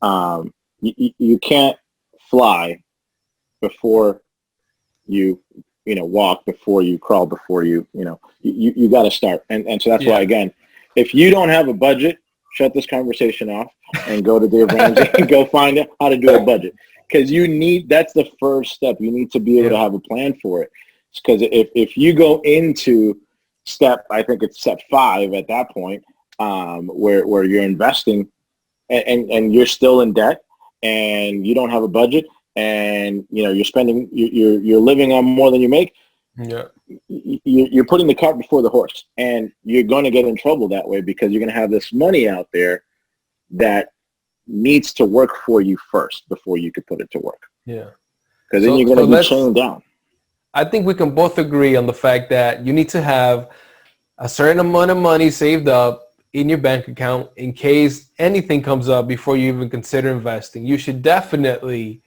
You can't fly before you walk, before you crawl, before you got to start. And so that's why, Yeah. again, if you don't have a budget, shut this conversation off and go to Dave Ramsey and go find out how to do a budget. Because that's the first step. You need to be able to have a plan for it. Because if you go into I think it's step 5 at that point, where you're investing and you're still in debt and you don't have a budget, and you're spending, you're living on more than you make. Yeah. You're putting the cart before the horse, and you're going to get in trouble that way, because you're going to have this money out there that needs to work for you first before you could put it to work. Yeah. Because then you're going to be chained down. I think we can both agree on the fact that you need to have a certain amount of money saved up in your bank account in case anything comes up before you even consider investing. You should definitely,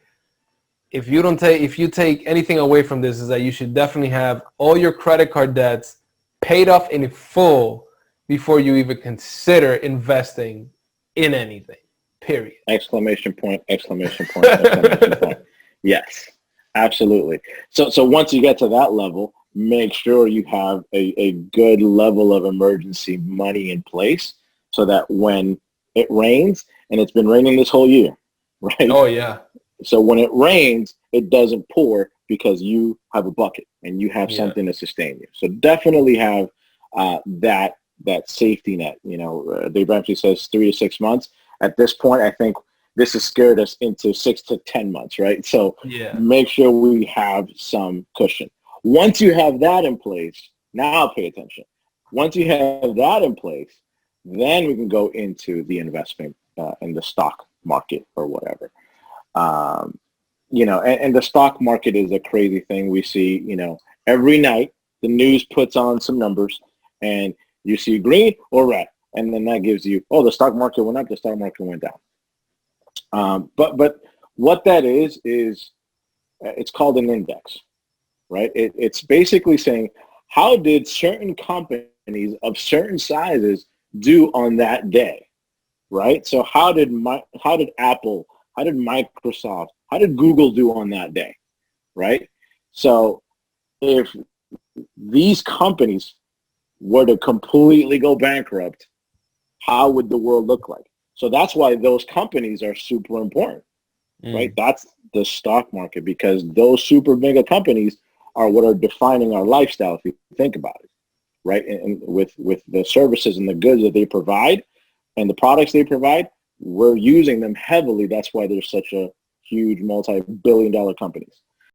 if you take anything away from this, is that you should definitely have all your credit card debts paid off in full before you even consider investing in anything, period. Exclamation point, exclamation point, exclamation point. Yes, absolutely. So once you get to that level, make sure you have a good level of emergency money in place, so that when it rains, and it's been raining this whole year, right? Oh, yeah. So when it rains, it doesn't pour because you have a bucket and you have something to sustain you. So definitely have that safety net. Dave Ramsey says 3 to 6 months. At this point, I think this has scared us into 6 to 10 months, right? So make sure we have some cushion. Once you have that in place, now pay attention. Once you have that in place, then we can go into the investment in the stock market or whatever. And the stock market is a crazy thing. We see, every night the news puts on some numbers, and you see green or red, and then that gives you, the stock market went up, the stock market went down. But what that is it's called an index, right? It's basically saying, how did certain companies of certain sizes do on that day, right? So how did Apple, how did Microsoft, how did Google do on that day, right? So if these companies were to completely go bankrupt, how would the world look like? So that's why those companies are super important, right? That's the stock market, because those super mega companies are what are defining our lifestyle, if you think about it, right? And with the services and the goods that they provide and the products they provide, we're using them heavily. That's why they're such a huge multi-billion-dollar companies.